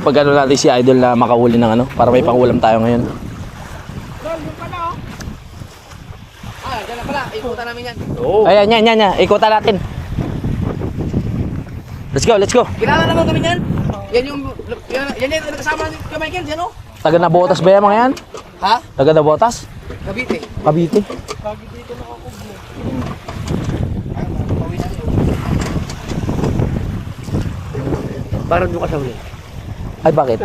Pag ano natin si Idol na makahuli ng ano, para may pangulam tayo ngayon. Yan na pala, ikutan namin yan. Ayan, yan. Ikutan natin. Let's go. Kilala naman kami yan. Yan yung nakasama ni Michael, yan o. Taga na botas ba yan mga yan? Ha? Taga na botas? Cavite. Cavite. Parang doon ka sa huli. Ay, bakit?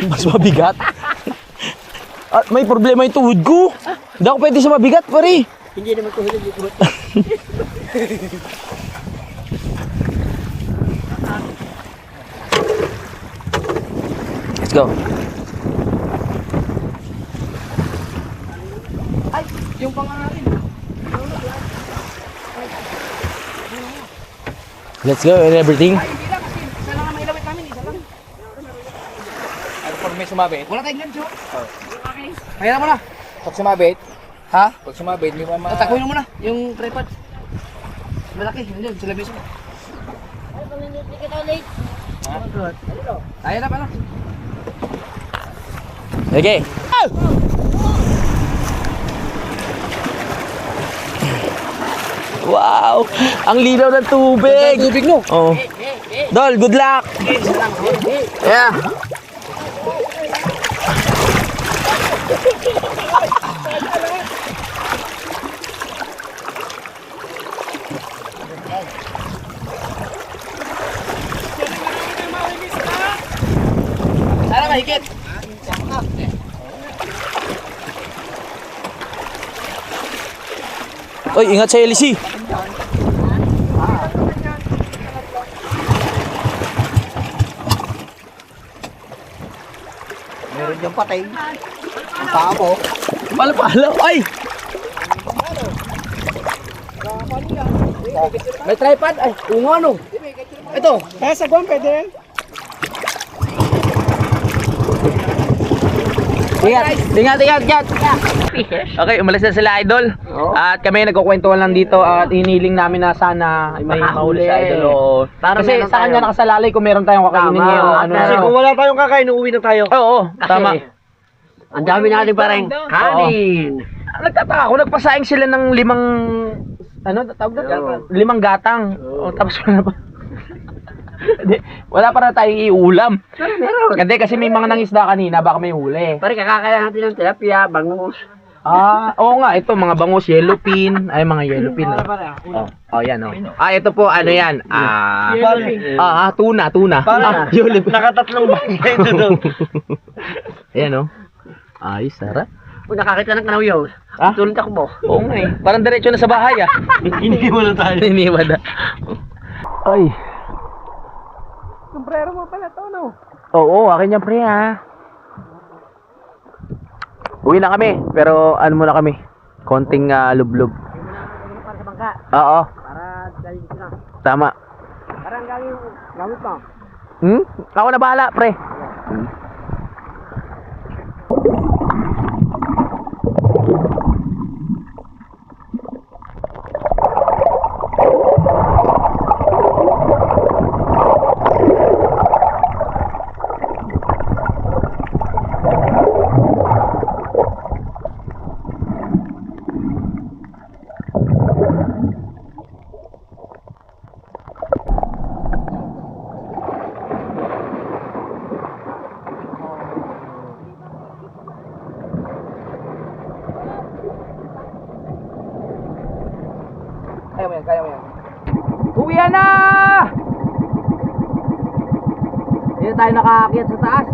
Mas mabigat. At may problema yung tuhod ko. Hindi ako pwede sa mabigat, pare. Hindi naman ko huli dito. Let's go. Yung pangalan. Let's go and everything. Hindi lang kasi isa lang ang mailawit namin, isa lang. Ano pag may sumabit? Wala tayong gancho. Kaya mo na. Pag sumabit? Ha? Pag sumabit, hindi mo takuin mo na yung tripod. Malaki, yun, sila biso. Ay, paminute kita ulit. Kaya na pala. Okay. Wow! Ang linaw ng tubig! Tubig no? Oh. Dol, good luck! Yeah! Sana mahigit. Oy, ingat sa LC! Meron diyang patay. Ang paa mo. Palo! Ay! May tripod. Ay, ano? Ito. Kaya sa guwan, pwede rin. Ingat! Okay, umalis na sila, idol. At kami nagkukwentuhan lang dito at hiniling namin na sana may mahuli sa idol. O, kasi sa kanya nakasalalay kung meron tayong kakainin ngayon. Ano Kasi kung wala tayong kakain, uuwi na tayo. Oo, tama. Ang dami natin parang kanin. Nagtataka ako, nagpasaing sila ng 5, ano, tawag doon? 5 gatang. O, tapos wala pa. Wala pa na tayong iulam. Meron. Hindi, kasi may mga nangisda kanina, baka may huli. Pare, kakakaya natin ng tilapia, bangus. Oo nga, ito mga bangus, yellowfin. Ay, mga yellowfin. Oh, yan oh. Ito po, ano yan? Tuna. Yellowfin. Nakatatlong bangkay doon. Ayan oh. Ay, sarap. Kung nakakita ng kanawyaw, tulong takbo. Oo nga eh. Parang diretso na sa bahay ah. Iniwan na tayo. Iniwan na. Ay. Sombrero mo pala to, no? Oo, akin yan pre ha. Uwi na kami, pero ano muna kami? Konting lublob. Para sa bangka, Oo, para galing na. tama. Parang galing gamit mo. Ako na bahala, pre. Kaya mo yan. Uwian na! Hindi na tayo nakaakyat sa taas.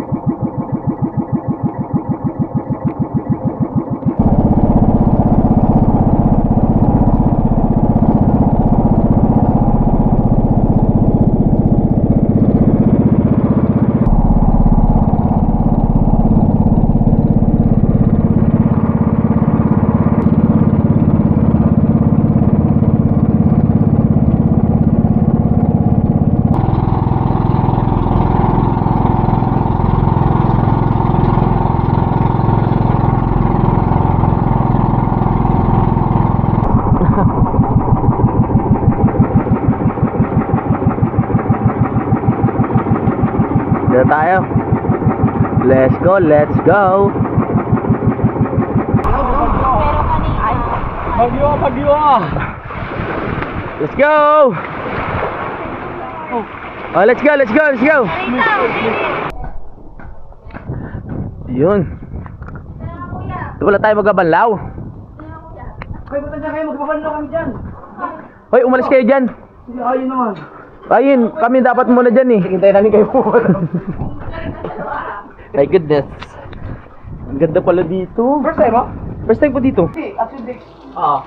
Dito tayo. Let's go. Bagyo! Let's go! Oh, let's go, let's go, let's go! Yun. Ito pala tayo magbabanlaw. Ay, buta dyan kayo, magbabanlaw kami dyan. Hoy, umalis kayo dyan. Hindi, ayun naman. Ayun, kami dapat muna dyan eh. Hintayin namin kayo. My goodness. Ang ganda pala dito. First time, ha? First time po dito. Hindi, actually, Oo.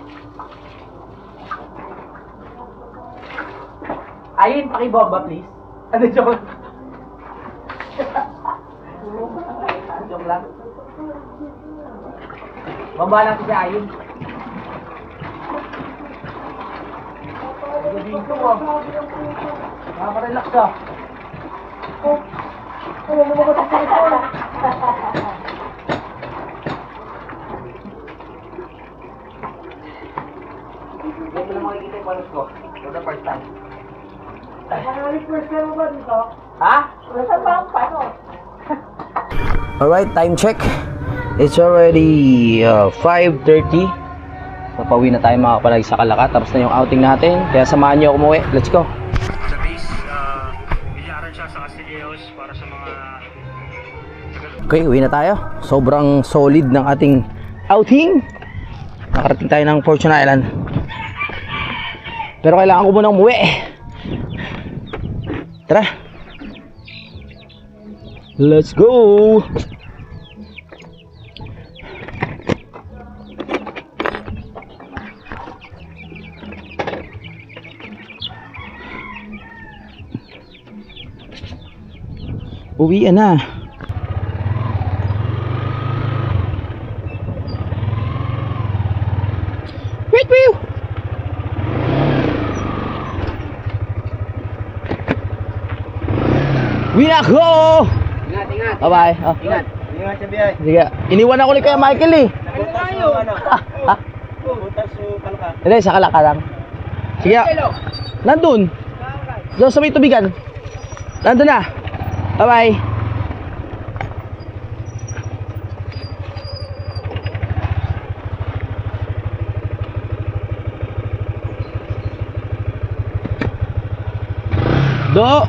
Ayun, pakibomba please. ano, joke lang. Joke lang. Bamba lang si Ayun. Dito mo. Nakaka-relax ah. Hindi ko lang makikita yung palos ko. For the first time. First time mo ba dito? Ha? Alright, time check. It's already 5:30. So, pauwi na tayo mga kapalagi sa Calacat. Tapos na yung outing natin. Kaya samahan nyo ako umuwi. Let's go. Sa base, bilyaran siya sa Castilleos para sa mga Okay, uwi na tayo. Sobrang solid ng ating outing. Nakarating tayo ng Fortune Island. Pero kailangan ko munang umuwi. Tara. Let's go. Uwian na. Wait, wait. Uwi na ako. Ingat, ingat. Bye-bye. Oh. Ingat. Ingat sa biyay. Sige. Iniwan ako ni Kuya Michael eh. Butas sa ano? Ha? Butas sa kalka. Hindi, sa Kalaka lang. Sige. Nandun. Doon sa may tubigan. Nandun na. Bye-bye. Do.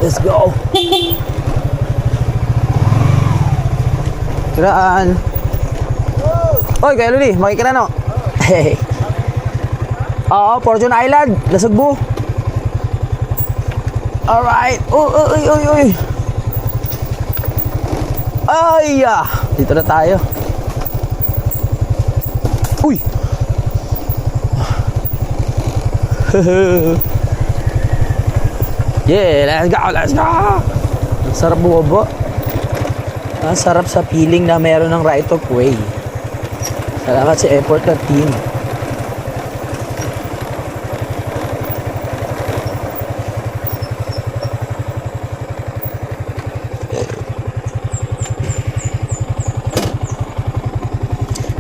Let's go. Kiraan. Oy, kayo Luli, makikita no? Hey. Oo, Fortune Island, Lasugbu. Alright. Uy, uy, uy. Ay, dito na tayo. Uy. Yeah, let's go, let's go. Sarap bumaba. Ang sarap sa feeling na meron ng right of way. Salamat sa effort ng team.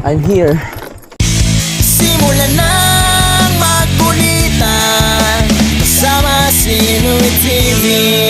I'm here. Simulan ng magkulitan kasama si Louie TV.